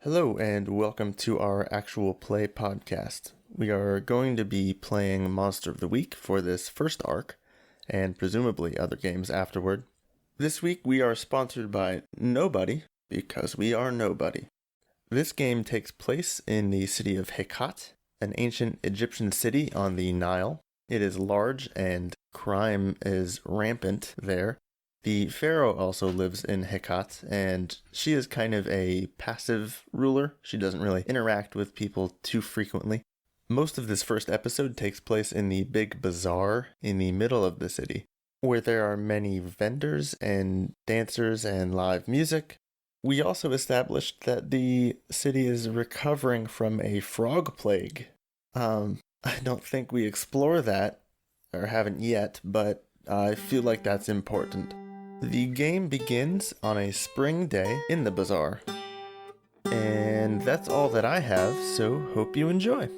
Hello and welcome to our actual play podcast. We are going to be playing Monster of the Week for this first arc, and presumably other games afterward. This week we are sponsored by Nobody, because we are nobody. This game takes place in the city of Hekhat, an ancient Egyptian city on the Nile. It is large and crime is rampant there. The pharaoh also lives in Hekhat, and she is kind of a passive ruler. She doesn't really interact with people too frequently. Most of this first episode takes place in the big bazaar in the middle of the city, where there are many vendors and dancers and live music. We also established that the city is recovering from a frog plague. I don't think we explore that, or haven't yet, but I feel like that's important. The game begins on a spring day in the bazaar. And that's all that I have, so hope you enjoy.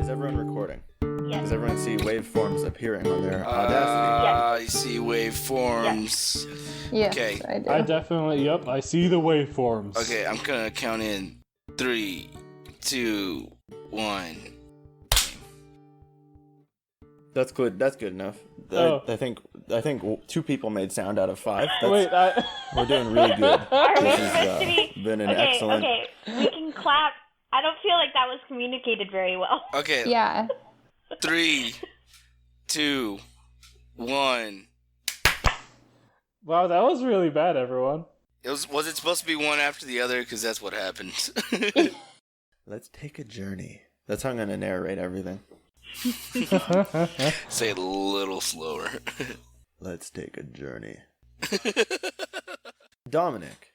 Is everyone recording? Yes. Does everyone see waveforms appearing on their Audacity? I see waveforms. Yes, Okay. I do. I definitely, I see the waveforms. Okay, I'm gonna count in 3, 2, 1. That's good. That's good enough. Oh. I think 2 people made sound out of 5. Wait, We're doing really good. Are we This supposed has to be... been an okay, excellent. okay, we can clap. I don't feel like that was communicated very well. Okay, Yeah. 3, 2, 1. wow, that was really bad, everyone. Was it supposed to be one after the other? Because that's what happens. Let's take a journey. That's how I'm gonna narrate everything. Say it a little slower. Let's take a journey. Dominic,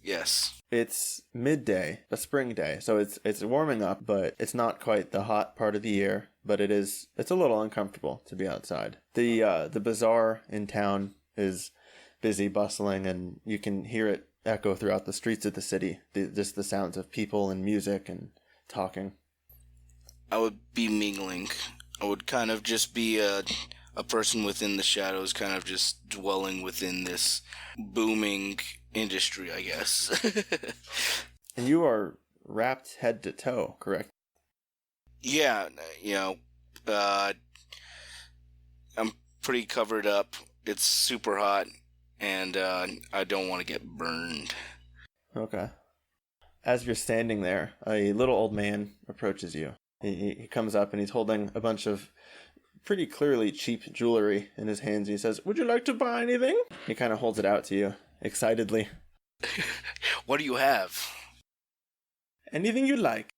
Yes. it's midday, a spring day, so it's warming up, but it's not quite the hot part of the year. But it's a little uncomfortable to be outside. The bazaar in town is busy, bustling, and you can hear it echo throughout the streets of the city. Just the sounds of people and music and talking. I would be mingling. I would kind of just be a person within the shadows, kind of just dwelling within this booming industry, I guess. And you are wrapped head to toe, correct? Yeah, I'm pretty covered up. It's super hot, and I don't want to get burned. Okay. As you're standing there, a little old man approaches you. He comes up and he's holding a bunch of pretty clearly cheap jewelry in his hands. He says, "Would you like to buy anything?" He kind of holds it out to you, excitedly. What do you have? "Anything you like."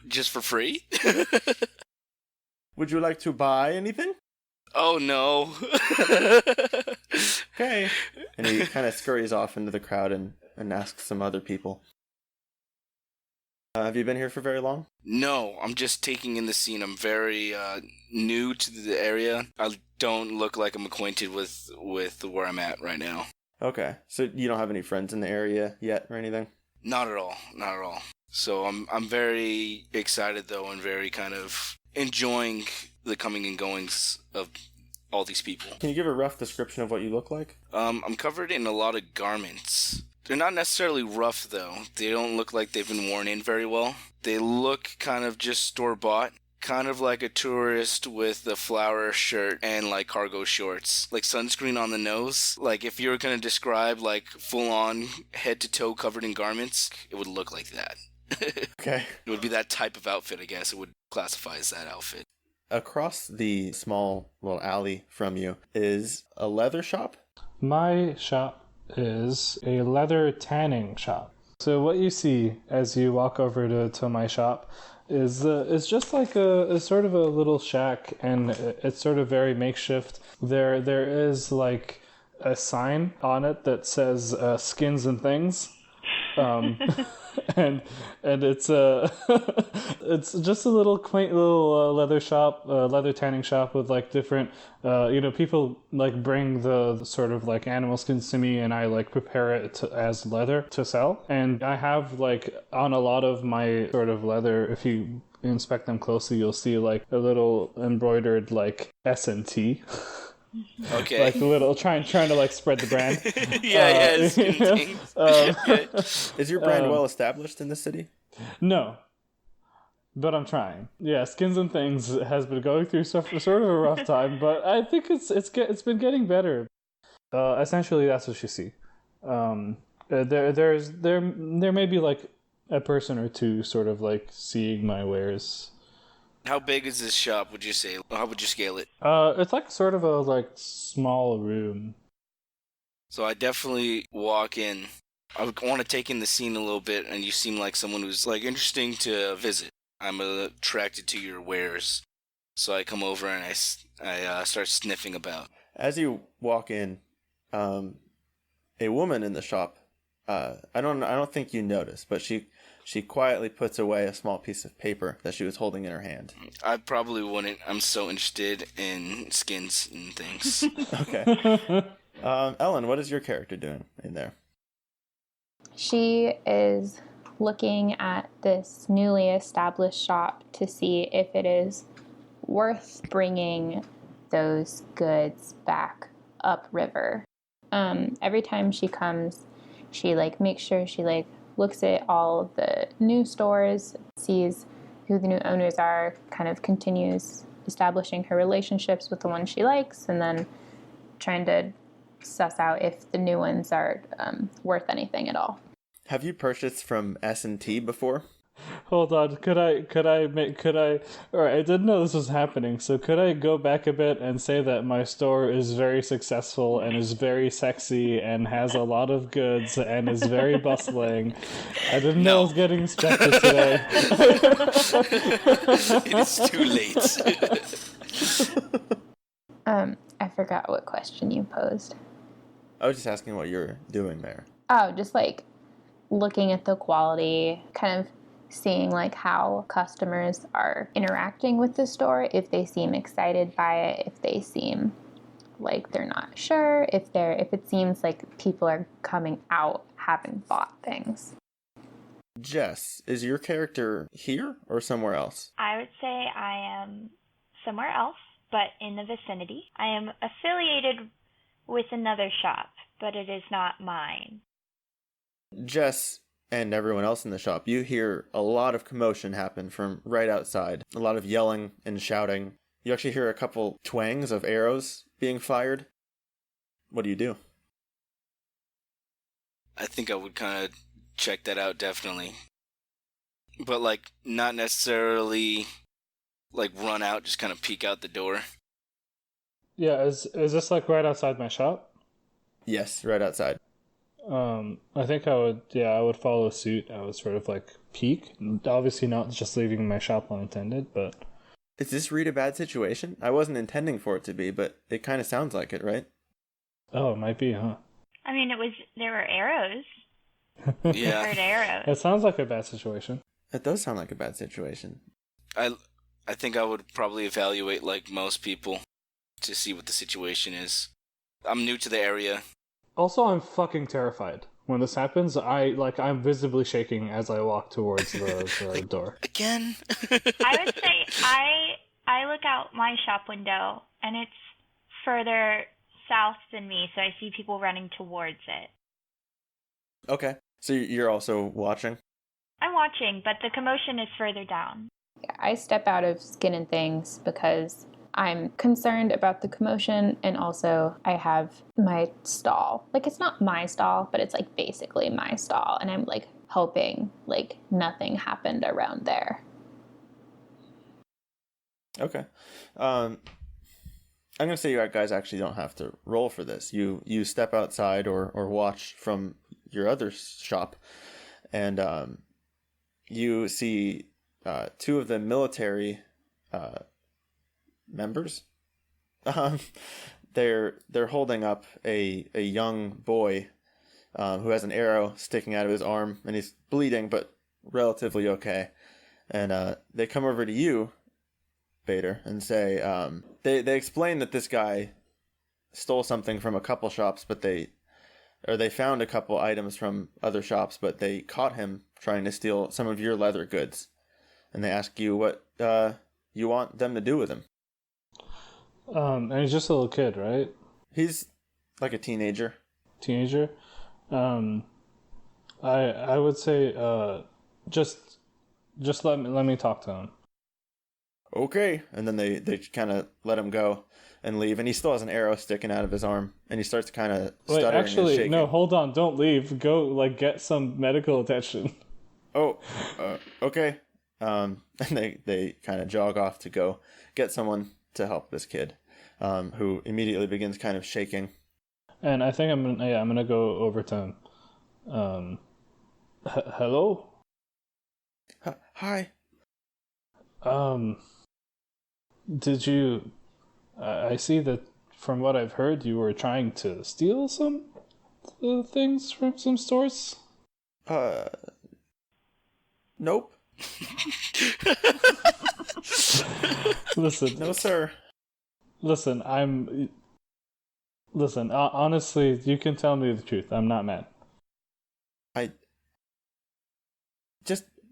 Just for free? "Would you like to buy anything?" Oh no. "Okay." And he kind of scurries off into the crowd and asks some other people. Have you been here for very long? No, I'm just taking in the scene. I'm very new to the area. I don't look like I'm acquainted with where I'm at right now. Okay. So you don't have any friends in the area yet or anything? Not at all. Not at all. So I'm very excited though, and very kind of enjoying the coming and goings of all these people. Can you give a rough description of what you look like? I'm covered in a lot of garments. They're not necessarily rough though. They don't look like they've been worn in very well. They look kind of just store-bought. Kind of like a tourist with a flower shirt and like cargo shorts. Like sunscreen on the nose. Like if you were going to describe like full-on head to toe covered in garments, it would look like that. Okay. It would be that type of outfit, I guess. It would classify as that outfit. Across the small little alley from you is a leather shop. My shop is a leather tanning shop. So what you see as you walk over to my shop is just like a sort of a little shack, and it's sort of very makeshift. There is like a sign on it that says skins and things. and it's it's just a little quaint little leather shop, leather tanning shop with like different people like bring the sort of like animal skins to me, and I like prepare it as leather to sell. And I have like on a lot of my sort of leather, if you inspect them closely, you'll see like a little embroidered like S&T. Okay. Like the little trying to like spread the brand. Skin things. Okay. Is your brand well established in the city? No, but I'm trying. Yeah, Skins and Things has been going through sort of a rough time, but I think it's been getting better. Essentially, that's what you see. There may be like a person or two sort of like seeing my wares. How big is this shop, would you say? How would you scale it? It's like sort of a like small room. So I definitely walk in. I would want to take in the scene a little bit, and you seem like someone who's like interesting to visit. I'm attracted to your wares. So I come over and I start sniffing about. As you walk in, a woman in the shop, I don't think you notice, but she quietly puts away a small piece of paper that she was holding in her hand. I probably wouldn't. I'm so interested in skins and things. Okay. Ellen, what is your character doing in there? She is looking at this newly established shop to see if it is worth bringing those goods back upriver. Every time she comes, she like makes sure she like looks at all of the new stores, sees who the new owners are, kind of continues establishing her relationships with the ones she likes, and then trying to suss out if the new ones are worth anything at all. Have you purchased from S&T before? Hold on, could I all right, I didn't know this was happening, so could I go back a bit and say that my store is very successful and is very sexy and has a lot of goods and is very bustling? I didn't know I was getting inspected today. It is too late. I forgot what question you posed. I was just asking what you're doing there. Oh, just like looking at the quality, kind of seeing like how customers are interacting with the store, if they seem excited by it, if they seem like they're not sure, if it seems like people are coming out having bought things. Jess, is your character here or somewhere else? I would say I am somewhere else, but in the vicinity. I am affiliated with another shop, but it is not mine. Jess and everyone else in the shop, you hear a lot of commotion happen from right outside. A lot of yelling and shouting. You actually hear a couple twangs of arrows being fired. What do you do? I think I would kind of check that out, definitely. But, like, not necessarily, like, run out, just kind of peek out the door. Yeah, is this like right outside my shop? Yes, right outside. I think I would follow suit. I would sort of like peek. Obviously not just leaving my shop unattended, but... Is this Reed a bad situation? I wasn't intending for it to be, but it kind of sounds like it, right? Oh, it might be, huh? I mean, there were arrows. Yeah. I heard arrows. It sounds like a bad situation. It does sound like a bad situation. I think I would probably evaluate, like most people, to see what the situation is. I'm new to the area. Also, I'm fucking terrified. When this happens, I'm visibly shaking as I walk towards the door. Again? I would say I look out my shop window, and it's further south than me, so I see people running towards it. Okay. So you're also watching? I'm watching, but the commotion is further down. I step out of Skin and Things because I'm concerned about the commotion, and also I have my stall. Like, it's not my stall, but it's like basically my stall, and I'm like hoping like nothing happened around there. Okay. I'm going to say you guys actually don't have to roll for this. You step outside or watch from your other shop, and you see two of the military members. They're holding up a young boy who has an arrow sticking out of his arm, and he's bleeding, but relatively okay. And they come over to you, Bader, and say, they explain that this guy stole something from a couple shops, but they found a couple items from other shops, but they caught him trying to steal some of your leather goods. And they ask you what you want them to do with him. And he's just a little kid, right? He's like a teenager. Teenager? I would say just let me talk to him. Okay. And then they kind of let him go and leave. And he still has an arrow sticking out of his arm. And he starts kind of stuttering. Wait, actually, and shaking. No, hold on. Don't leave. Go, like, get some medical attention. Oh, okay. And they kind of jog off to go get someone to help this kid, who immediately begins kind of shaking. And I think I'm gonna go over to him. Hello? Hi. Did you... I see that from what I've heard, you were trying to steal some things from some stores? Nope. Listen. No, sir. Listen, honestly, you can tell me the truth. I'm not mad.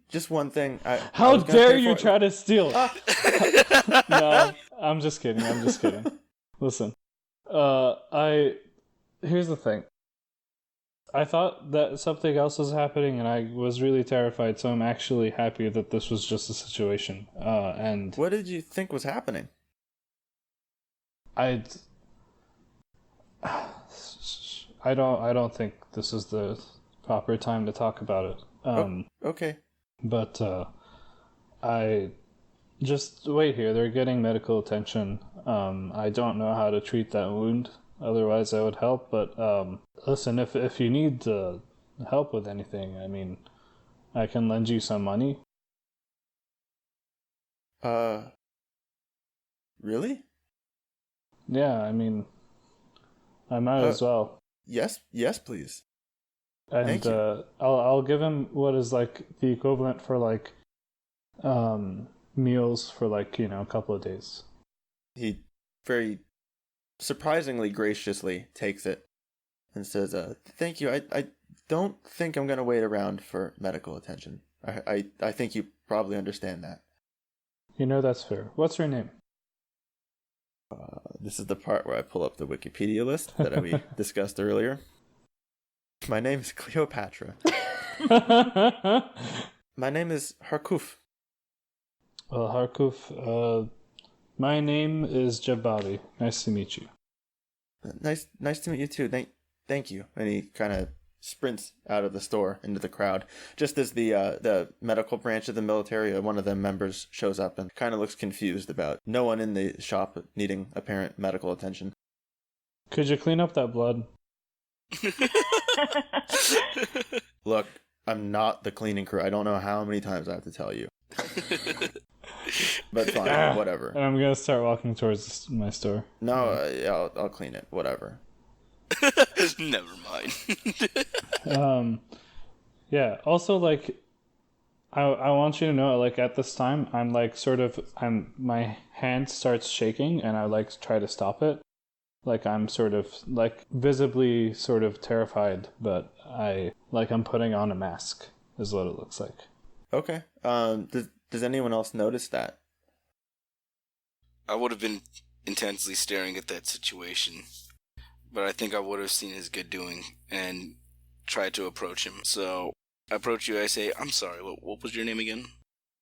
Just one thing. How dare you try to steal? No, I'm just kidding. Listen, here's the thing. I thought that something else was happening, and I was really terrified. So I'm actually happy that this was just a situation. And what did you think was happening? I don't think this is the proper time to talk about it. Okay. But I just wait here. They're getting medical attention. I don't know how to treat that wound. Otherwise, I would help. But listen, if you need help with anything, I mean, I can lend you some money. Really? Yeah, I mean, I might as well. Yes, please. And Thank you. I'll give him what is like the equivalent for like meals for like, a couple of days. He very surprisingly graciously takes it and says, thank you. I don't think I'm going to wait around for medical attention. I think you probably understand that. That's fair. What's your name? This is the part where I pull up the Wikipedia list that we discussed earlier. My name is Cleopatra. My name is Harkuf. Well, Harkuf, my name is Jabari. Nice to meet you. Nice to meet you too. Thank you. And he kind of sprints out of the store into the crowd. Just as the medical branch of the military, one of the members shows up and kind of looks confused about no one in the shop needing apparent medical attention. Could you clean up that blood? Look, I'm not the cleaning crew. I don't know how many times I have to tell you. But fine, whatever. And I'm gonna start walking towards my store. No, yeah, I'll clean it. Whatever. Never mind. Yeah. Also, like, I want you to know, like, at this time, I'm like my hand starts shaking, and I like try to stop it. Like, I'm sort of like visibly sort of terrified, but I'm putting on a mask is what it looks like. Okay. Does anyone else notice that? I would have been intensely staring at that situation, but I think I would have seen his good doing and tried to approach him. So I approach you. I say, "I'm sorry. What was your name again?"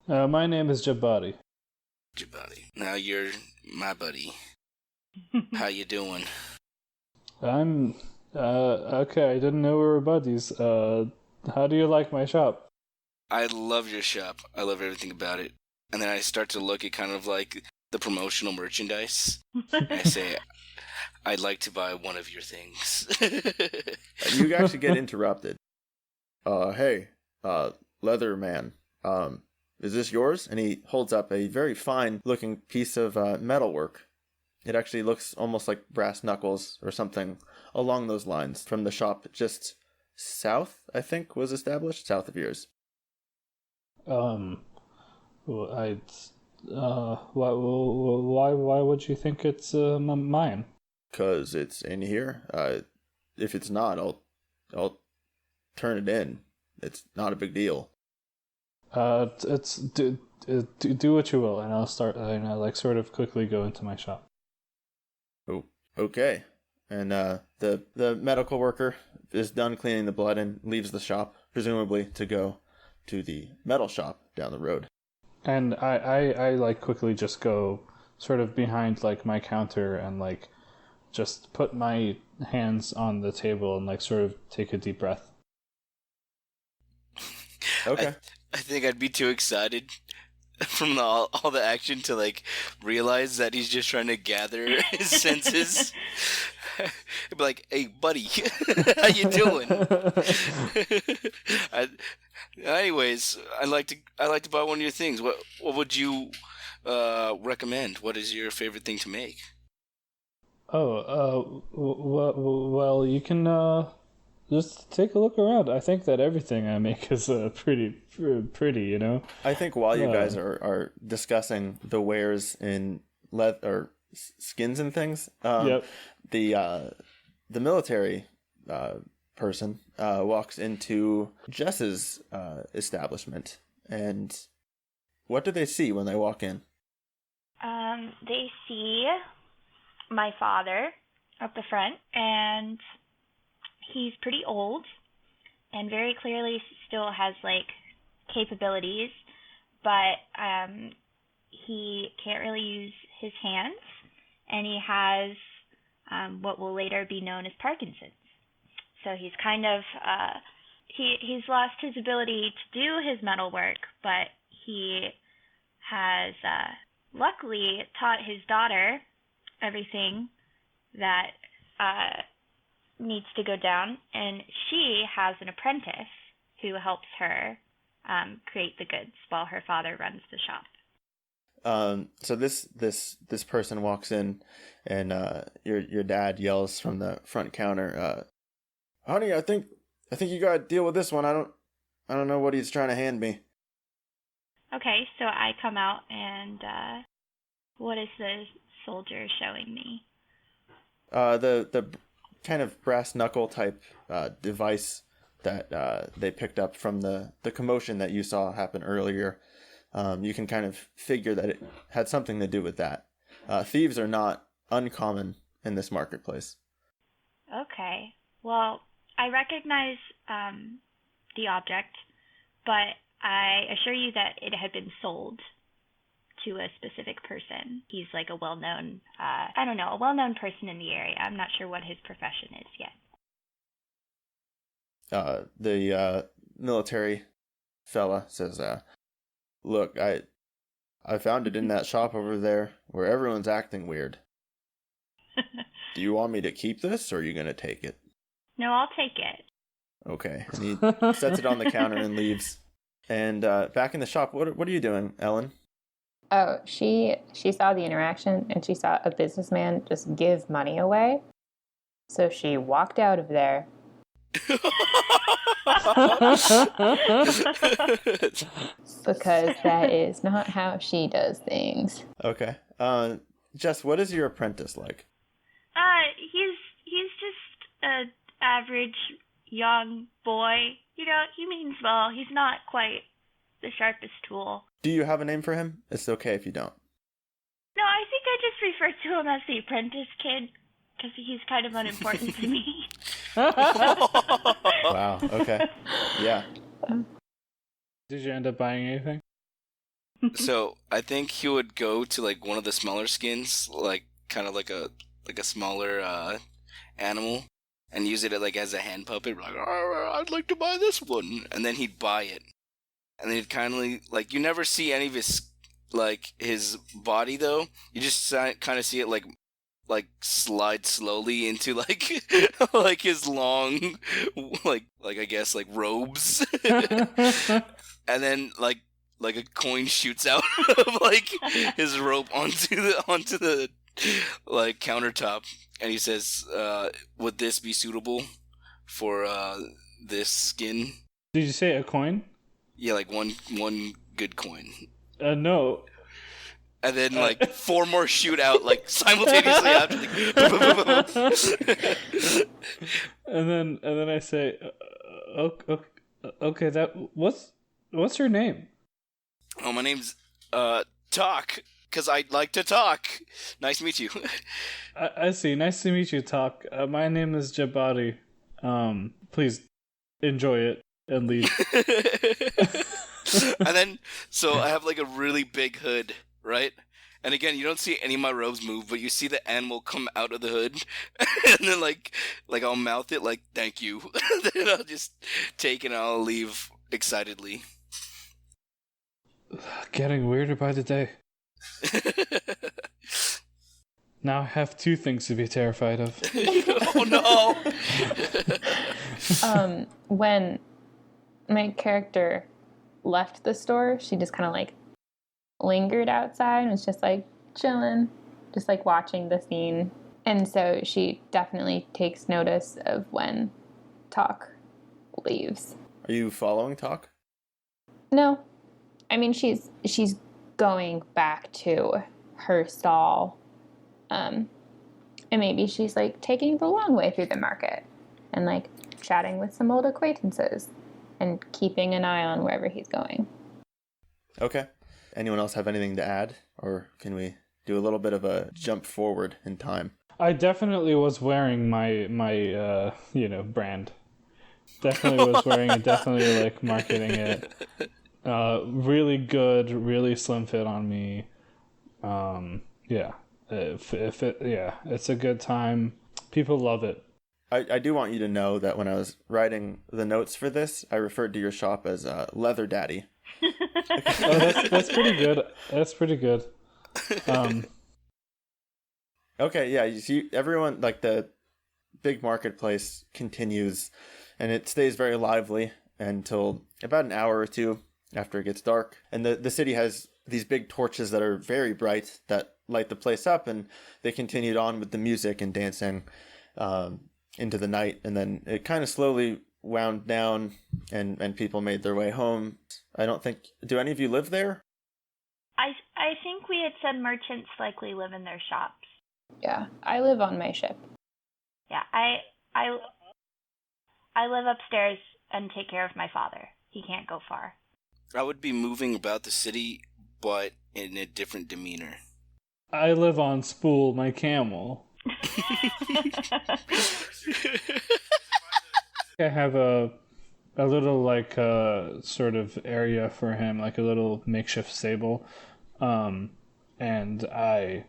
My name is Jabari. Jabari. Now you're my buddy. How you doing? I'm okay. I didn't know we were buddies. How do you like my shop? I love your shop. I love everything about it. And then I start to look at kind of like the promotional merchandise. I say, I'd like to buy one of your things. You actually get interrupted. Hey, leather man, is this yours? And he holds up a very fine looking piece of metalwork. It actually looks almost like brass knuckles or something along those lines from the shop just south, I think, was established, south of yours. Well, why would you think it's mine? 'Cause it's in here. If it's not, I'll turn it in. It's not a big deal. It's do what you will, and I'll start. And I like sort of quickly go into my shop. Oh, okay. And the medical worker is done cleaning the blood and leaves the shop, presumably to go to the metal shop down the road. And I like quickly just go sort of behind like my counter and like just put my hands on the table and like sort of take a deep breath. Okay. I think I'd be too excited from all the action to like realize that he's just trying to gather his senses. I'd be like, "Hey, buddy, how you doing?" Anyways, I'd like to buy one of your things. What would you recommend? What is your favorite thing to make? Well, you can just take a look around. I think that everything I make is pretty, you know. I think while you guys are discussing the wares in leather or skins and things, Yep. the military person walks into Jess's establishment, and what do they see when they walk in? They see my father up the front, and he's pretty old and very clearly still has like capabilities, but he can't really use his hands, and he has what will later be known as Parkinson's. So he's kind of he's lost his ability to do his metal work, but he has luckily taught his daughter everything that needs to go down, and she has an apprentice who helps her create the goods while her father runs the shop. So this person walks in, and your dad yells from the front counter, "Honey, I think you gotta deal with this one. I don't know what he's trying to hand me." Okay, so I come out, and what is the soldier showing me? The kind of brass knuckle type device that they picked up from the commotion that you saw happen earlier. You can kind of figure that it had something to do with that. Thieves are not uncommon in this marketplace. Okay, well, I recognize the object, but I assure you that it had been sold to a specific person. He's like a well-known, a well-known person in the area. I'm not sure what his profession is yet. The military fella says, "Look, I found it in that shop over there where everyone's acting weird. Do you want me to keep this, or are you going to take it?" No, I'll take it. Okay. And he sets it on the counter and leaves. And back in the shop, what are you doing, Ellen? Oh, she saw the interaction, and she saw a businessman just give money away. So she walked out of there. Because that is not how she does things. Okay. Jess, what is your apprentice like? He's just an average young boy. You know, he means well. He's not quite the sharpest tool. Do you have a name for him? It's okay if you don't. No, I think I just refer to him as the apprentice kid, because he's kind of unimportant to me. Wow, okay. Yeah. Did you end up buying anything? So I think he would go to like one of the smaller skins, like kind of like a smaller animal, and use it like as a hand puppet. Like, I'd like to buy this one, and then he'd buy it, and then he'd kindly like you never see any of his body though. You just kind of see it like slide slowly into like like his long like I guess like robes, and then like a coin shoots out of like his robe onto the like countertop, and he says, "Would this be suitable for this skin? Did you say a coin? Yeah, like one good coin. No. And then like 4 more shoot out like simultaneously after. And then I say, okay, what's your name? Oh, my name's Talk, because I like to talk. Nice to meet you. I see. Nice to meet you, Talk. My name is Jabari. Please enjoy it and leave. And then, so I have like a really big hood, right? And again, you don't see any of my robes move, but you see the animal come out of the hood, and then like I'll mouth it like "thank you," then I'll just take it and I'll leave excitedly. Getting weirder by the day. Now I have 2 things to be terrified of. Oh no! When my character left the store, she just kind of like lingered outside and was just like chilling, just like watching the scene. And so she definitely takes notice of when Talk leaves. Are you following Talk? No. I mean, she's going back to her stall. And maybe she's like taking the long way through the market and like chatting with some old acquaintances and keeping an eye on wherever he's going. Okay. Anyone else have anything to add? Or can we do a little bit of a jump forward in time? I definitely was wearing my brand. Definitely was wearing it, definitely like marketing it. Really good, really slim fit on me. Yeah. It's a good time. People love it. I do want you to know that when I was writing the notes for this, I referred to your shop as Leather Daddy. That's pretty good. That's pretty good. Okay, yeah, you see, everyone, like, the big marketplace continues, and it stays very lively until about an hour or two after it gets dark. And the city has these big torches that are very bright that light the place up, and they continued on with the music and dancing into the night. And then it kind of slowly wound down, and people made their way home. Do any of you live there? I think we had said merchants likely live in their shops. Yeah, I live on my ship. Yeah, I live upstairs and take care of my father. He can't go far. I would be moving about the city, but in a different demeanor. I live on Spool, my camel. I have a little like sort of area for him, like a little makeshift stable, and I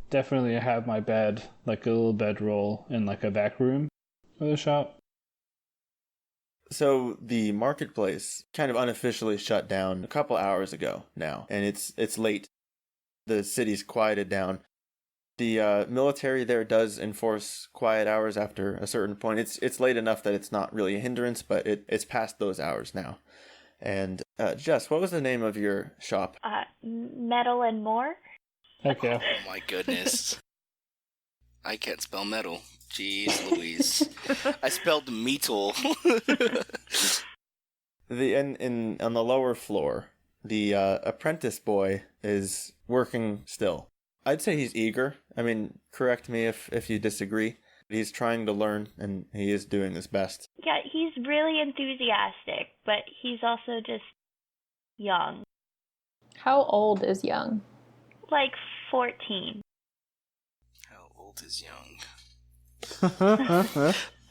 definitely have my bed, like a little bedroll in like a back room of the shop. So the marketplace kind of unofficially shut down a couple hours ago now, and it's late. The city's quieted down. The military there does enforce quiet hours after a certain point. It's late enough that it's not really a hindrance, but it's past those hours now. And Jess, what was the name of your shop? Metal and More. Heck yeah. Oh my goodness. I can't spell metal. Jeez Louise. I spelled metal. On the lower floor, the apprentice boy is working still. I'd say he's eager. I mean, correct me if you disagree. He's trying to learn, and he is doing his best. Yeah, he's really enthusiastic, but he's also just young. How old is young? Like 14. How old is young?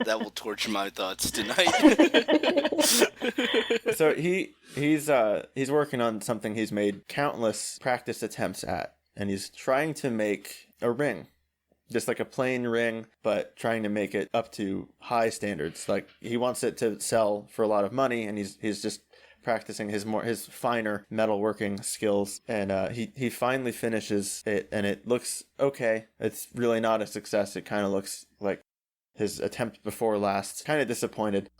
That will torture my thoughts tonight. So he's working on something he's made countless practice attempts at, and he's trying to make a ring. Just like a plain ring, but trying to make it up to high standards. Like, he wants it to sell for a lot of money, and he's just practicing his finer metalworking skills. And he finally finishes it, and it looks okay. It's really not a success. It kind of looks like his attempt before last. Kind of disappointed.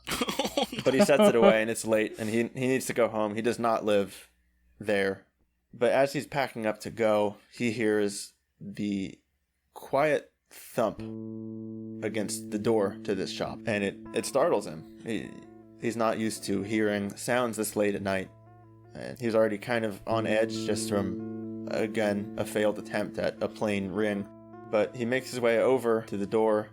But he sets it away, and it's late, and he needs to go home. He does not live there. But as he's packing up to go, he hears the quiet thump against the door to this shop, and it startles him. He's not used to hearing sounds this late at night. And he's already kind of on edge just from, again, a failed attempt at a plain ring. But he makes his way over to the door,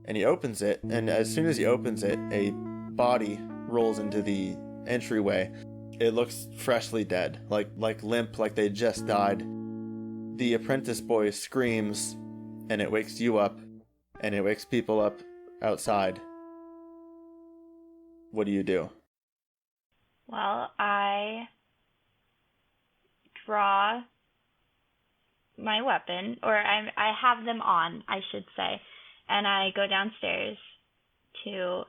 and he opens it, and as soon as he opens it, a body rolls into the entryway. It looks freshly dead, like limp, like they just died. The apprentice boy screams, and it wakes you up, and it wakes people up outside. What do you do? Well, I draw my weapon, or I have them on, I should say, and I go downstairs to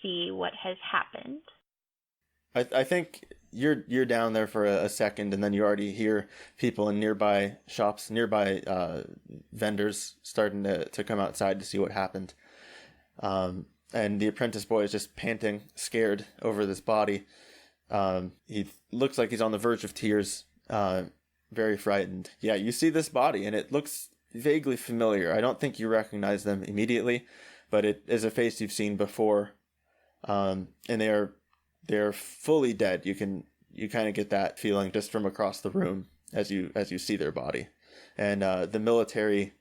see what has happened. I think you're down there for a second, and then you already hear people in nearby shops, nearby vendors starting to come outside to see what happened. And the apprentice boy is just panting, scared over this body. He looks like he's on the verge of tears, very frightened. Yeah, you see this body, and it looks vaguely familiar. I don't think you recognize them immediately, but it is a face you've seen before. And they're fully dead. You kind of get that feeling just from across the room as you see their body, and the military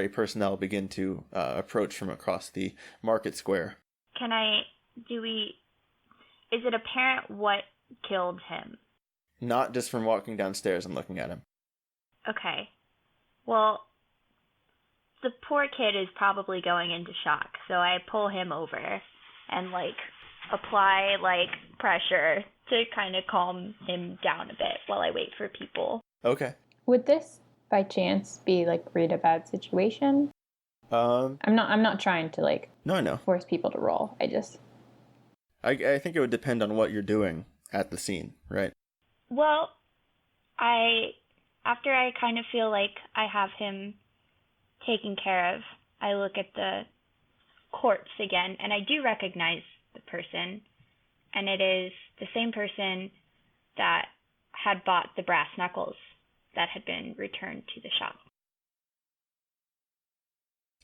personnel begin to approach from across the market square. Is it apparent what killed him? Not just from walking downstairs and looking at him. Okay. Well, the poor kid is probably going into shock, so I pull him over and apply pressure to kind of calm him down a bit while I wait for people. Okay. Would this by chance be read a bad situation? I'm not trying to No, I know. force people to roll. I think it would depend on what you're doing at the scene, right? Well, after I kind of feel like I have him taken care of, I look at the corpse again, and I do recognize the person, and it is the same person that had bought the brass knuckles that had been returned to the shop.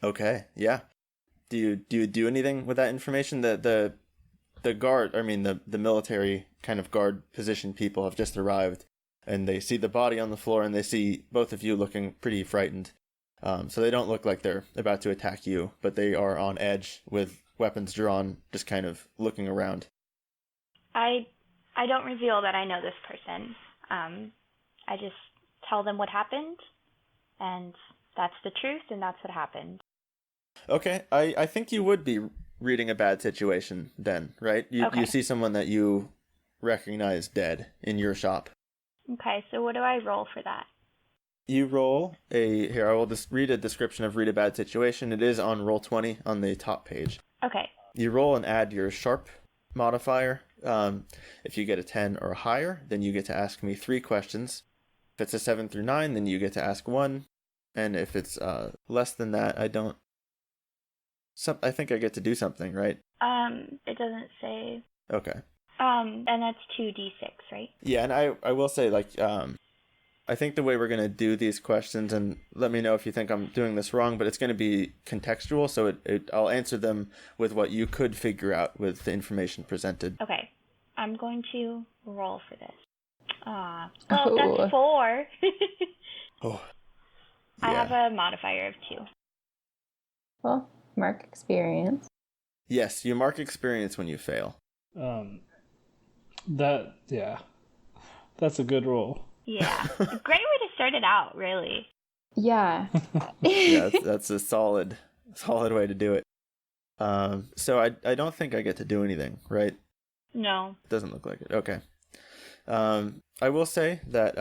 Okay, yeah. Do you do anything with that information? The guard, the military kind of guard position people have just arrived, and they see the body on the floor, and they see both of you looking pretty frightened. So they don't look like they're about to attack you, but they are on edge with weapons drawn, just kind of looking around. I don't reveal that I know this person. I just tell them what happened, and that's the truth, and that's what happened. Okay, I think you would be reading a bad situation then, right? You see someone that you recognize dead in your shop. Okay, so what do I roll for that? You roll here, I will just read a description of read a bad situation. It is on Roll20 on the top page. Okay. You roll and add your sharp modifier. If you get a 10 or higher, then you get to ask me 3 questions. If it's a 7 through 9, then you get to ask 1. And if it's less than that, I don't... I think I get to do something, right? It doesn't say. Okay. And that's 2d6, right? Yeah, and I will say, I think the way we're going to do these questions, and let me know if you think I'm doing this wrong, but it's going to be contextual, so I'll answer them with what you could figure out with the information presented. Okay. I'm going to roll for this. That's 4. Oh. Yeah. I have a modifier of 2. Well, mark experience. Yes, you mark experience when you fail. That's a good roll. Yeah. A great way to start it out, really. Yeah. Yeah, that's a solid way to do it. So I don't think I get to do anything, right? No. It doesn't look like it. Okay. I will say that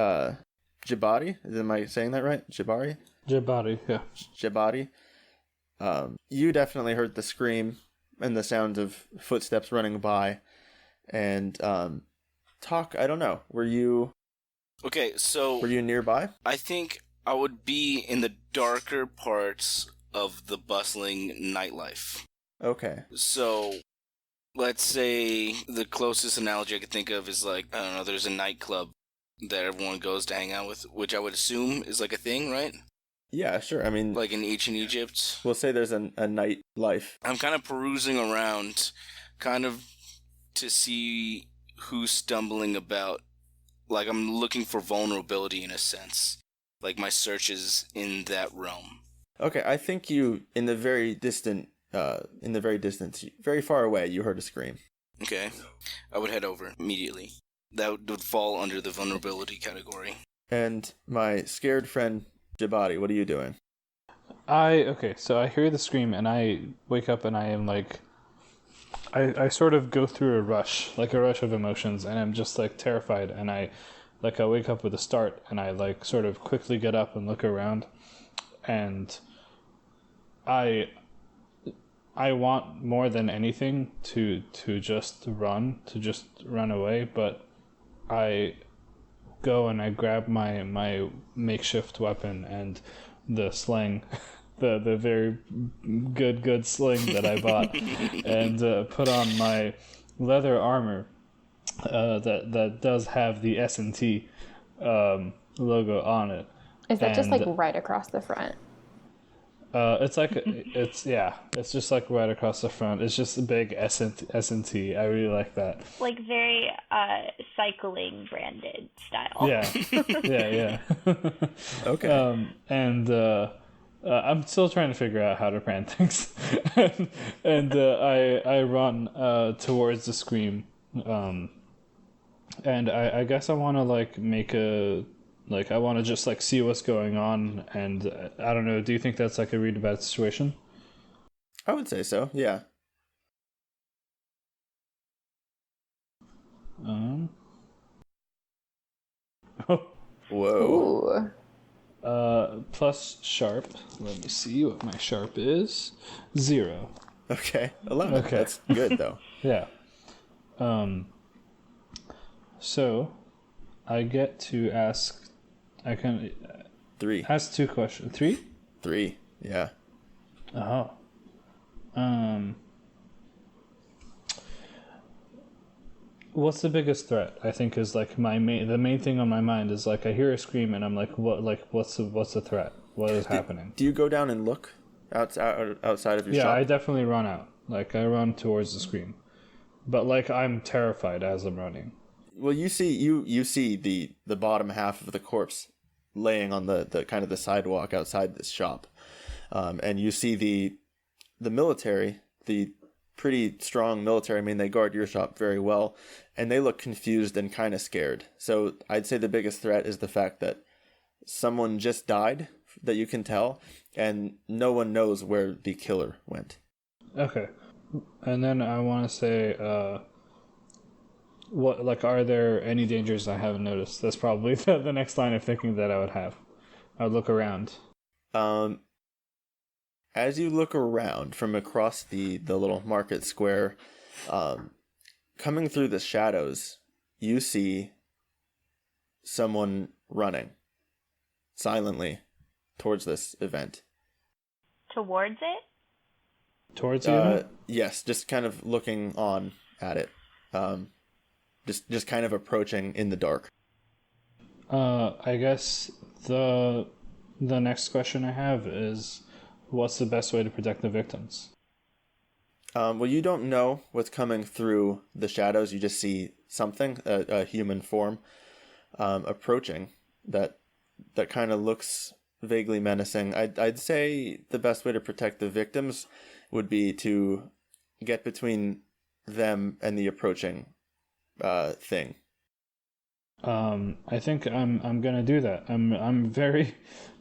Jabari, am I saying that right? Jabari, yeah. Jabari. You definitely heard the scream and the sound of footsteps running by, and talk. I don't know. Were you nearby? I think I would be in the darker parts of the bustling nightlife. Okay. So, let's say the closest analogy I could think of is there's a nightclub that everyone goes to hang out with, which I would assume is a thing, right? Yeah, sure. I mean, like in ancient Egypt. We'll say there's a night life. I'm kind of perusing around, kind of to see who's stumbling about. Like, I'm looking for vulnerability in a sense. Like, my search is in that realm. Okay, I think you, in the very distance, very far away, you heard a scream. Okay. I would head over immediately. That would fall under the vulnerability category. And my scared friend, Jabati, what are you doing? So I hear the scream and I wake up and I am like, I sort of go through a rush of emotions, and I'm just like terrified, and I wake up with a start, and I like sort of quickly get up and look around, and I want more than anything to just run away, but I go and I grab my makeshift weapon and the sling, the very good sling that I bought, and put on my leather armor that does have the S&T logo on it. Is that just like right across the front? It's just like right across the front. It's just a big S&T. I really like that. Like very cycling branded style. Yeah. Okay. I'm still trying to figure out how to brand things, and I run towards the scream, and I guess I want to like make a. Like, I want to just, like, see what's going on, and I don't know, do you think that's, like, a read about situation? I would say so, yeah. Whoa. Ooh. Plus sharp. Let me see what my sharp is. 0. Okay, 11. Okay. That's good, though. Yeah. So, I get to ask... I can 3. ask 2 questions. 3? 3, yeah. Oh. What's the biggest threat? I think is like the main thing on my mind is like I hear a scream and I'm like, what's the threat? What is happening? Do you go down and look outside of your shop? Yeah, I definitely run out. Like I run towards the scream, but like I'm terrified as I'm running. Well, you see the bottom half of the corpse laying on the kind of the sidewalk outside this shop, and you see the military, the pretty strong military. I mean, they guard your shop very well, and they look confused and kind of scared. So I'd say the biggest threat is the fact that someone just died that you can tell, and no one knows where the killer went. Okay, and then I want to say. What, like, are there any dangers I haven't noticed? That's probably the next line of thinking that I would have. I would look around. As you look around from across the little market square, coming through the shadows, you see someone running silently towards this event. Towards it? Towards you? Yes, just kind of looking on at it. Just kind of approaching in the dark. I guess the next question I have is, what's the best way to protect the victims? Well, you don't know what's coming through the shadows. You just see something, a human form, approaching that kind of looks vaguely menacing. I'd say the best way to protect the victims would be to get between them and the approaching thing. I think I'm gonna do that. I'm very,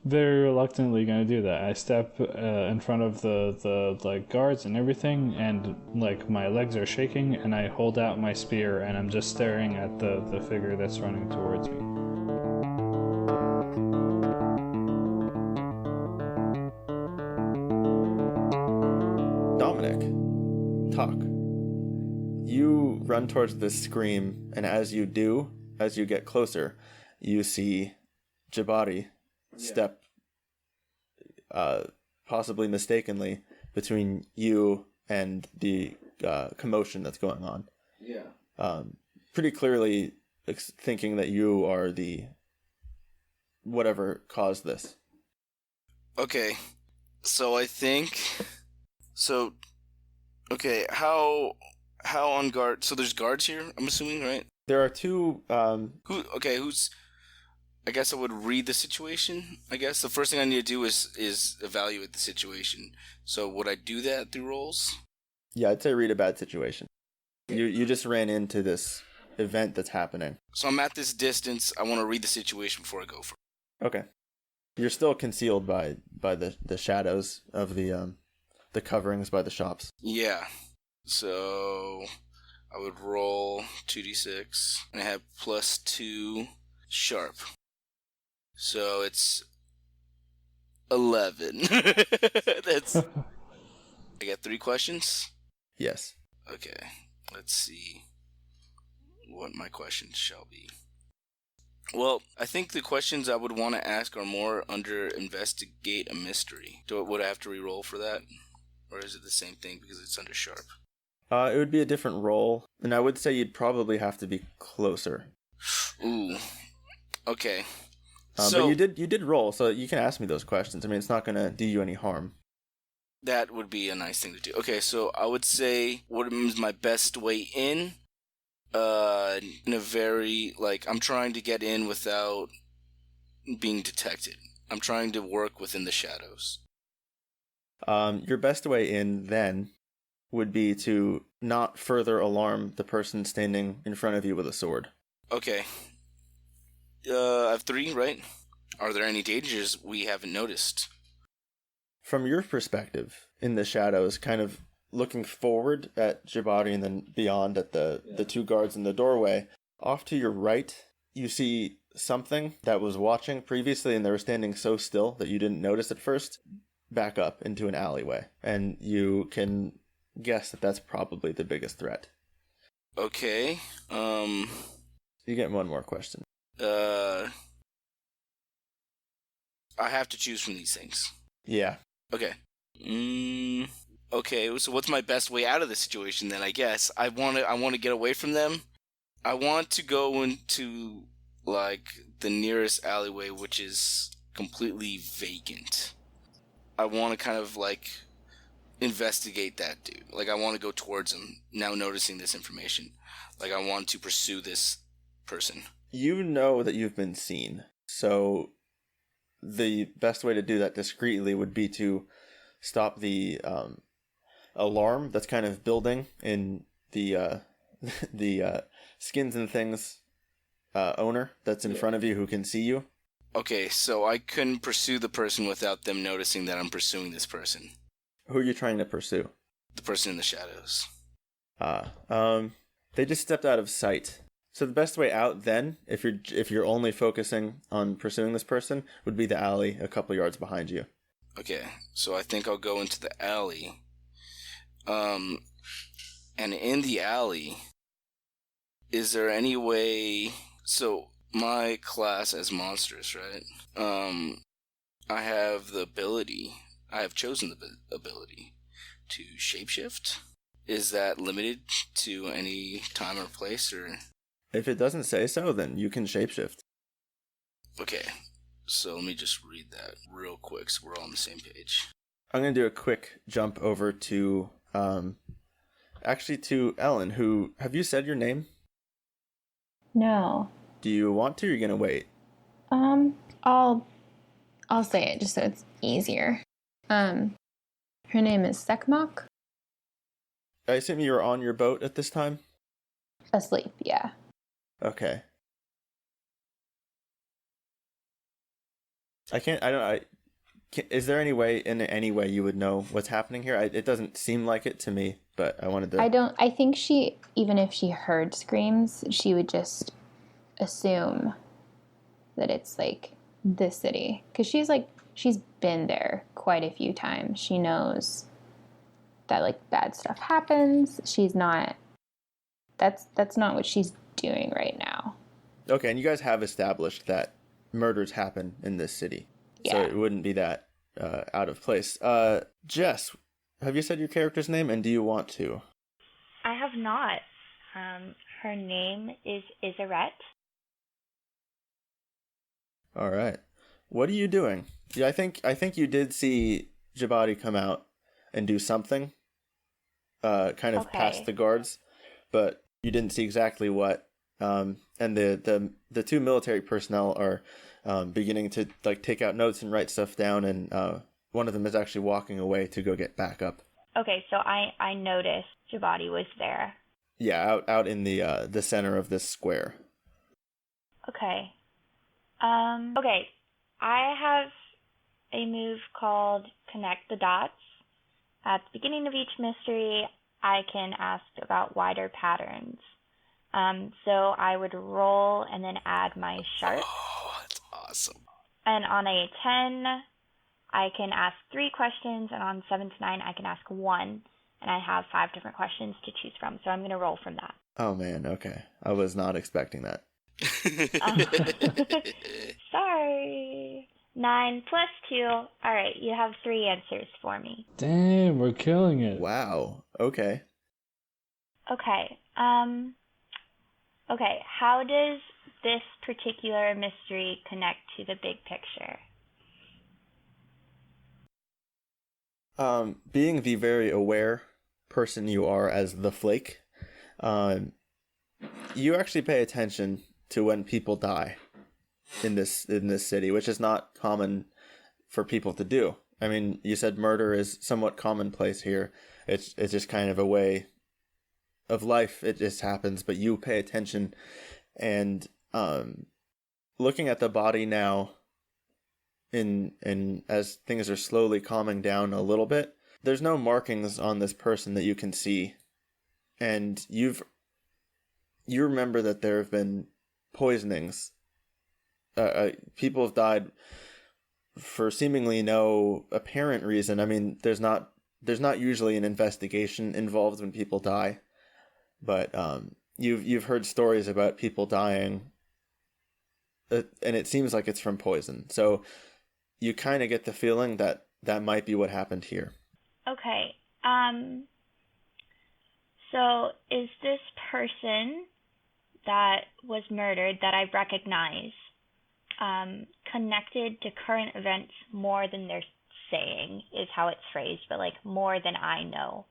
very reluctantly gonna do that. I step in front of the like guards and everything, and like my legs are shaking, and I hold out my spear, and I'm just staring at the figure that's running towards me. Dominic, talk. You run towards this scream, and as you get closer, you see Jabari step, possibly mistakenly, between you and the commotion that's going on. Yeah. Pretty clearly thinking that you are the whatever caused this. Okay, so I think... So, okay, how how on guard? So there's guards here, I'm assuming, right? There are two. Who's? I guess I would read the situation. I guess the first thing I need to do is evaluate the situation. So would I do that through rolls? Yeah, I'd say read a bad situation. You just ran into this event that's happening. So I'm at this distance. I want to read the situation before I go for it. Okay. You're still concealed by the shadows of the coverings by the shops. Yeah. So I would roll 2d6 and I have +2 sharp. So it's 11. That's. I got 3 questions. Yes. Okay. Let's see what my questions shall be. Well, I think the questions I would want to ask are more under investigate a mystery. Would I have to re-roll for that? Or is it the same thing because it's under sharp? It would be a different roll, and I would say you'd probably have to be closer. Ooh. Okay. But you did roll, so you can ask me those questions. I mean, it's not going to do you any harm. That would be a nice thing to do. Okay, so I would say what is my best way in? In a very, I'm trying to get in without being detected. I'm trying to work within the shadows. Your best way in, then, would be to not further alarm the person standing in front of you with a sword. Okay. I have 3, right? Are there any dangers we haven't noticed? From your perspective, in the shadows, kind of looking forward at Jabari and then beyond at the 2 guards in the doorway, off to your right, you see something that was watching previously and they were standing so still that you didn't notice at first, back up into an alleyway. And you can guess that that's probably the biggest threat. Okay. You get one more question. I have to choose from these things. Yeah. Okay. Okay, so what's my best way out of this situation then, I guess? I want to get away from them. I want to go into, the nearest alleyway, which is completely vacant. I want to kind of, investigate that dude. I want to go towards him, now noticing this information. I want to pursue this person. You know that you've been seen, so the best way to do that discreetly would be to stop the alarm that's kind of building in the the skins and things owner that's in front of you who can see you. Okay, so I couldn't pursue the person without them noticing that I'm pursuing this person. Who are you trying to pursue? The person in the shadows. They just stepped out of sight. So the best way out then, if you're only focusing on pursuing this person, would be the alley a couple yards behind you. Okay, so I think I'll go into the alley. And in the alley, is there any way... So, my class as monsters, right? I have the ability... I have chosen the ability to shapeshift. Is that limited to any time or place, or... If it doesn't say so, then you can shapeshift. Okay, so let me just read that real quick so we're all on the same page. I'm going to do a quick jump over to, to Ellen, who, have you said your name? No. Do you want to, or are you going to wait? I'll say it just so it's easier. Her name is Sekmok. I assume you were on your boat at this time? Asleep, yeah. Okay. Is there any way you would know what's happening here? It doesn't seem like it to me, but I wanted to... I think even if she heard screams, she would just assume that it's, this city. Because she's been there quite a few times. She knows that, bad stuff happens. She's not... That's not what she's doing right now. Okay, and you guys have established that murders happen in this city. Yeah. So it wouldn't be that out of place. Jess, have you said your character's name, and do you want to? I have not. Her name is Iseret. All right. What are you doing? Yeah, I think you did see Jabari come out and do something, kind of past the guards. but you didn't see exactly what. And the two military personnel are beginning to like take out notes and write stuff down, and one of them is actually walking away to go get backup. Okay, so I noticed Jabadi was there. Yeah, out in the center of this square. Okay. Okay. I have a move called Connect the Dots. At the beginning of each mystery, I can ask about wider patterns. So I would roll and then add my sharp. Oh, that's awesome. And on a 10, I can ask 3 questions, and on 7 to 9, I can ask 1. And I have 5 different questions to choose from, so I'm going to roll from that. Oh man, okay. I was not expecting that. Sorry. 9 plus 2. All right, you have 3 answers for me. Damn, we're killing it. Wow. Okay. Okay. Okay, how does this particular mystery connect to the big picture? Being the very aware person you are as the Flake, you actually pay attention to when people die in this city, which is not common for people to do. I mean, you said murder is somewhat commonplace here. It's just kind of a way of life. It just happens, but you pay attention. And looking at the body now, in as things are slowly calming down a little bit, there's no markings on this person that you can see, and you remember that there have been poisonings. People have died for seemingly no apparent reason. I mean, there's not usually an investigation involved when people die, but you've heard stories about people dying, and it seems like it's from poison. So you kind of get the feeling that that might be what happened here. Okay. So is this person that was murdered that I recognize connected to current events more than they're saying, is how it's phrased, but like more than I know?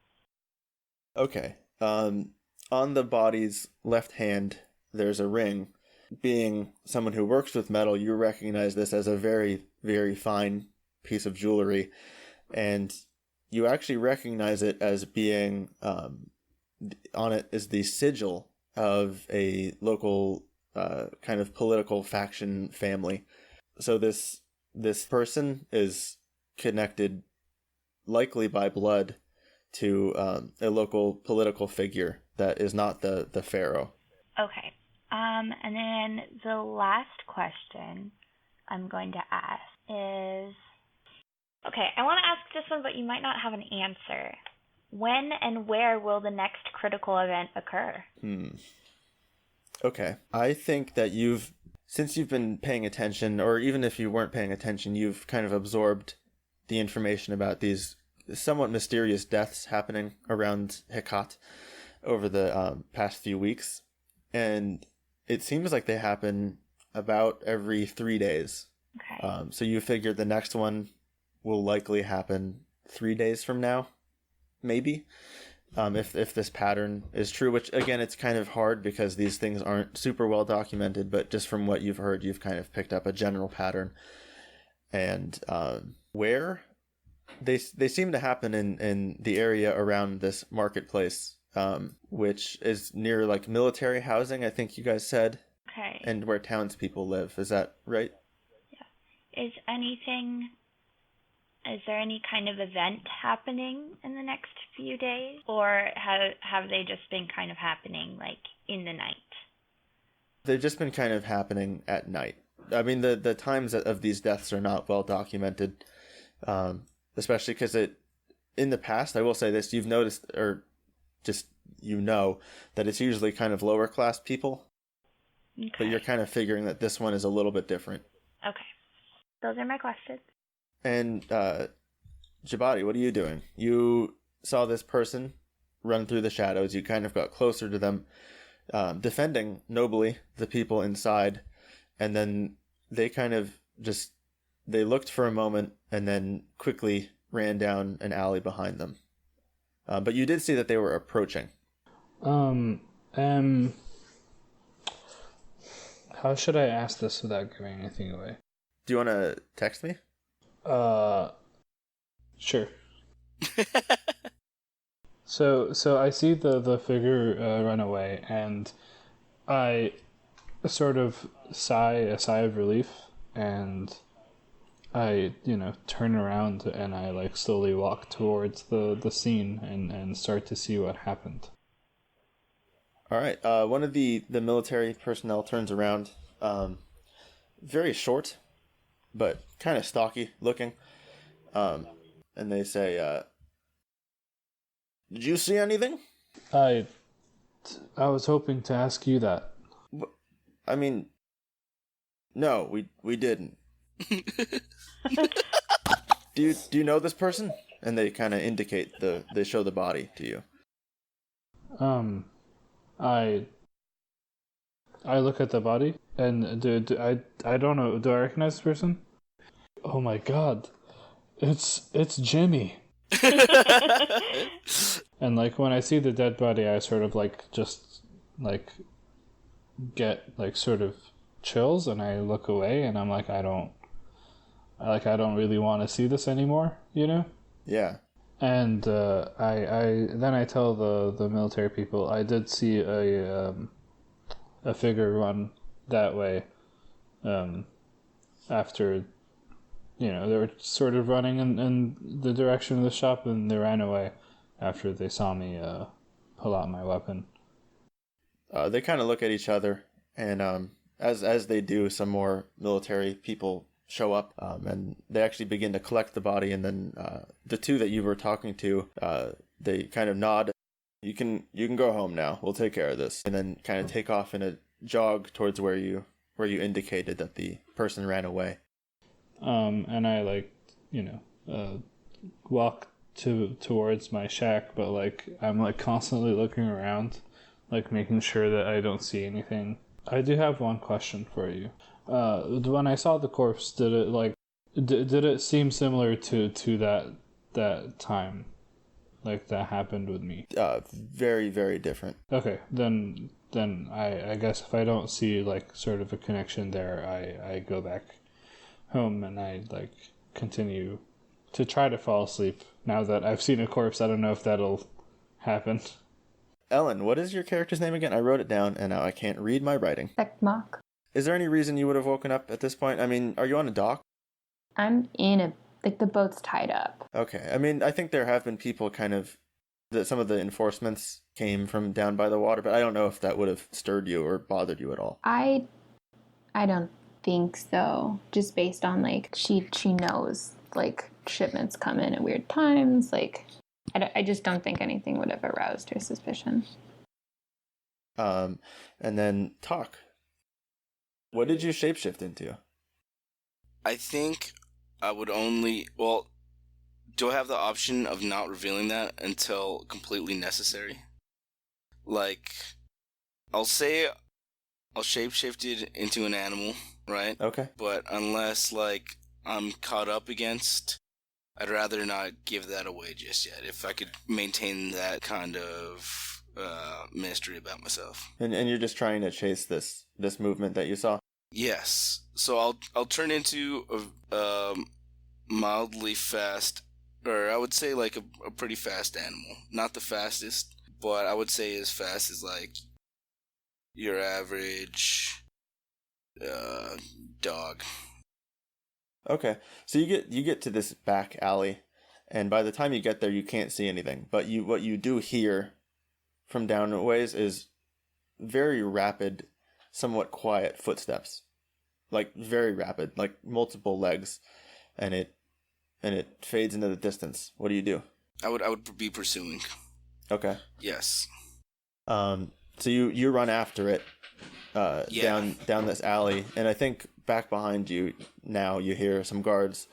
Okay. On the body's left hand, there's a ring. Being someone who works with metal, you recognize this as a very, very fine piece of jewelry, and you actually recognize it as being on it is the sigil of a local kind of political faction family. So this person is connected, likely by blood, to a local political figure that is not the pharaoh. Okay. And then the last question I'm going to ask is, okay, I want to ask this one, but you might not have an answer. When and where will the next critical event occur? Okay. I think that since you've been paying attention, or even if you weren't paying attention, you've kind of absorbed the information about these somewhat mysterious deaths happening around Hekhat over the past few weeks. And it seems like they happen about every 3 days. Okay. So you figure the next one will likely happen 3 days from now, maybe, if this pattern is true, which again, it's kind of hard because these things aren't super well documented, but just from what you've heard, you've kind of picked up a general pattern. And where they seem to happen in the area around this marketplace, which is near like military housing, I think you guys said. Okay. And where townspeople live. Is that right? Yeah. Is there any kind of event happening in the next few days? Or have they just been kind of happening like in the night? They've just been kind of happening at night. I mean, the times of these deaths are not well documented, especially because in the past, I will say this, you've noticed, or just that it's usually kind of lower class people. Okay. But you're kind of figuring that this one is a little bit different. Okay. Those are my questions. And Jabadi, what are you doing? You saw this person run through the shadows. You kind of got closer to them, defending nobly the people inside. And then they kind of they looked for a moment and then quickly ran down an alley behind them. But you did see that they were approaching. Um, how should I ask this without giving anything away? Do you want to text me? Sure. So I see the figure run away, and I sort of sigh a sigh of relief, and I turn around and I like slowly walk towards the scene and start to see what happened. All right. One of the military personnel turns around, very short, but kind of stocky looking, and they say, "Did you see anything?" I was hoping to ask you that. I mean, no, we didn't. Do you know this person? And they kind of indicate they show the body to you. I look at the body and I don't know. Do I recognize this person? Oh my god, it's Jimmy. And like when I see the dead body, I sort of like just like get like sort of chills, and I look away, and I'm like I don't really want to see this anymore, you know? Yeah. And I tell the military people I did see a figure run that way, after they were sort of running in the direction of the shop, and they ran away after they saw me pull out my weapon. They kind of look at each other, and as they do, some more military people show up, and they actually begin to collect the body. And then the two that you were talking to, they kind of nod. You can go home now. We'll take care of this. And then kind of take off in a jog towards where you indicated that the person ran away. And I walk towards my shack, but like I'm like constantly looking around, like making sure that I don't see anything. I do have one question for you. When I saw the corpse, did it like did it seem similar to that time, like that happened with me? Very, very different. Okay, then I guess if I don't see like sort of a connection there, I go back home and I like continue to try to fall asleep. Now that I've seen a corpse, I don't know if that'll happen. Ellen, what is your character's name again? I wrote it down and now I can't read my writing. Hekhat. Is there any reason you would have woken up at this point? I mean, are you on a dock? I'm in the boat's tied up. Okay. I mean, I think there have been people kind of that some of the enforcements came from down by the water, but I don't know if that would have stirred you or bothered you at all. I don't think so. Just based on like she knows like shipments come in at weird times. Like I just don't think anything would have aroused her suspicion. And then talk. What did you shapeshift into? I think I would only... Well, do I have the option of not revealing that until completely necessary? Like, I'll say I'll shapeshifted into an animal, right? Okay. But unless, like, I'm caught up against, I'd rather not give that away just yet. If I could maintain that kind of mystery about myself. And you're just trying to chase this movement that you saw? Yes. So I'll turn into a mildly fast, or I would say like a pretty fast animal. Not the fastest, but I would say as fast as like your average dog. Okay. So you get to this back alley, and by the time you get there you can't see anything. But what you do hear from down a ways is very rapid, somewhat quiet footsteps. Like very rapid, like multiple legs, and it fades into the distance. What do you do? I would be pursuing. Okay. Yes. So you run after it, down this alley, and I think back behind you now you hear some guards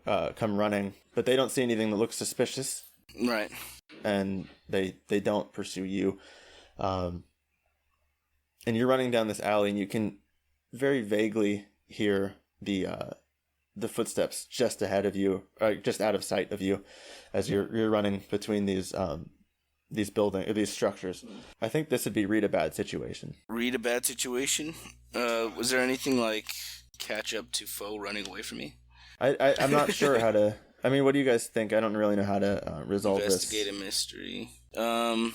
come running, but they don't see anything that looks suspicious. Right. And they don't pursue you. And you're running down this alley, and you can very vaguely hear the footsteps just ahead of you, or just out of sight of you, as you're running between these these structures. I think this would be read a bad situation. Read a bad situation? Was there anything like catch up to foe running away from me? I'm not sure how to... I mean, what do you guys think? I don't really know how to resolve Investigate a mystery. I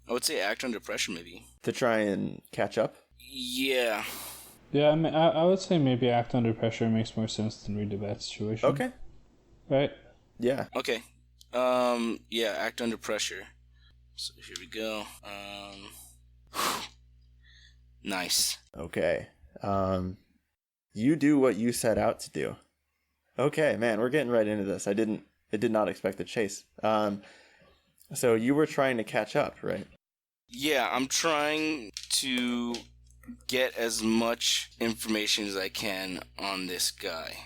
would say act under pressure, maybe. To try and catch up? Yeah. Yeah, I mean, I would say maybe act under pressure makes more sense than read a bad situation. Okay. Right? Yeah. Okay. Yeah, act under pressure. So here we go. Nice. Okay. You do what you set out to do. Okay, man, we're getting right into this. I did not expect the chase. So you were trying to catch up, right? Yeah, I'm trying to get as much information as I can on this guy.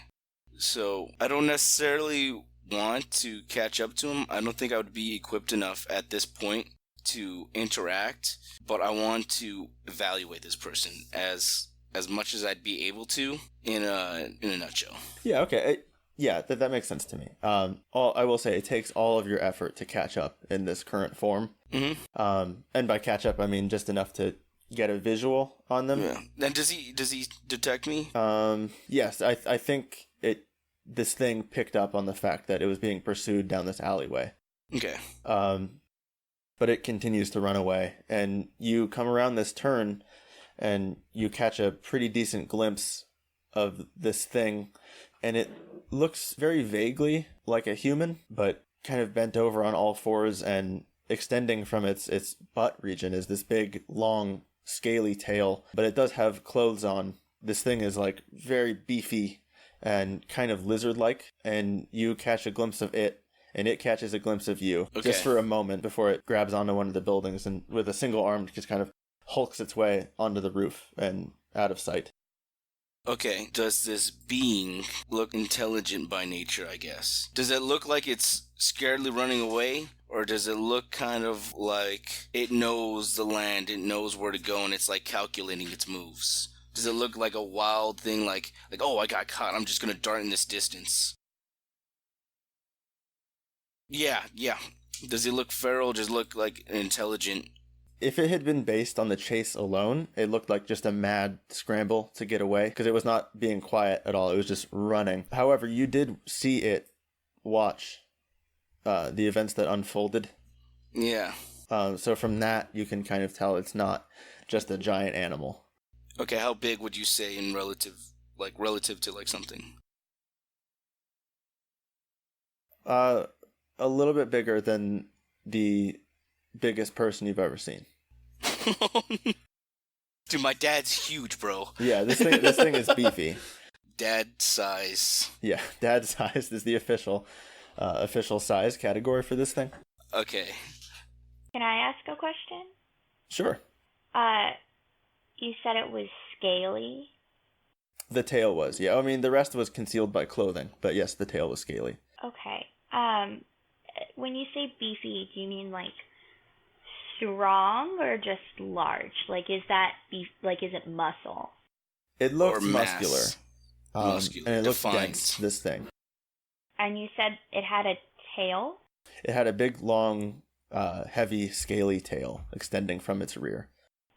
So I don't necessarily want to catch up to him. I don't think I would be equipped enough at this point to interact, but I want to evaluate this person as much as I'd be able to in a nutshell. Yeah, okay. That makes sense to me. I will say it takes all of your effort to catch up in this current form. Mm-hmm. And by catch up, I mean just enough to get a visual on them. Yeah. And does he detect me? Yes, I think this thing picked up on the fact that it was being pursued down this alleyway. Okay. But it continues to run away, and you come around this turn, and you catch a pretty decent glimpse of this thing, and it looks very vaguely like a human, but kind of bent over on all fours, and extending from its butt region is this big, long, scaly tail, but it does have clothes on. This thing is like very beefy and kind of lizard-like, and you catch a glimpse of it, and it catches a glimpse of you, just for a moment before it grabs onto one of the buildings, and with a single arm just kind of hulks its way onto the roof and out of sight. Okay, does this being look intelligent by nature, I guess? Does it look like it's scaredly running away? Or does it look kind of like it knows the land, it knows where to go, and it's like calculating its moves? Does it look like a wild thing, like oh, I got caught, I'm just gonna dart in this distance? Yeah. Does it look feral, just look like intelligent? If it had been based on the chase alone, it looked like just a mad scramble to get away, because it was not being quiet at all. It was just running. However, you did see it watch the events that unfolded. Yeah. So from that, you can kind of tell it's not just a giant animal. Okay, how big would you say in relative to like something? A little bit bigger than the biggest person you've ever seen. Dude, my dad's huge, bro. Yeah, this thing is beefy. Dad size. Yeah, dad size is the official size category for this thing. Okay. Can I ask a question? Sure. You said it was scaly. The tail was, yeah. I mean, the rest was concealed by clothing, but yes, the tail was scaly. Okay. When you say beefy, do you mean like strong or just large? Like, is that beef? Like, is it muscle? It looks Or mass. muscular. Muscular. And it looks Defined. dense, this thing. And you said it had a tail? It had a big, long, heavy, scaly tail extending from its rear.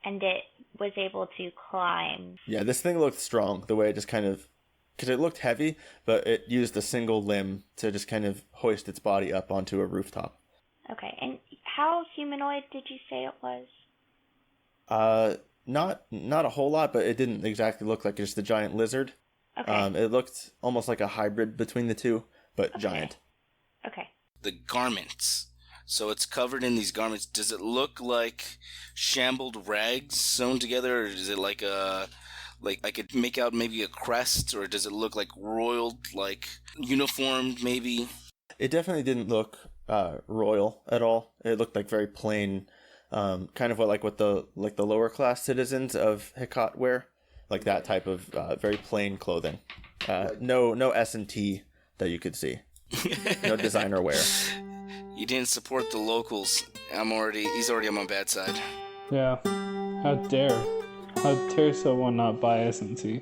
And it was able to climb. Yeah, this thing looked strong, the way it just kind of... Because it looked heavy, but it used a single limb to just kind of hoist its body up onto a rooftop. Okay, and how humanoid did you say it was? Not a whole lot, but it didn't exactly look like just a giant lizard. Okay. It looked almost like a hybrid between the two, but Okay. giant. Okay. The garments. So it's covered in these garments. Does it look like shambled rags sewn together, or is it like I could make out maybe a crest, or does it look like royal, like uniformed maybe? It definitely didn't look royal at all. It looked like very plain, kind of what the lower class citizens of Hekhat wear, like that type of very plain clothing. No S&T that you could see. No designer wear. You didn't support the locals. He's already on my bad side. Yeah. How dare someone not buy S&T?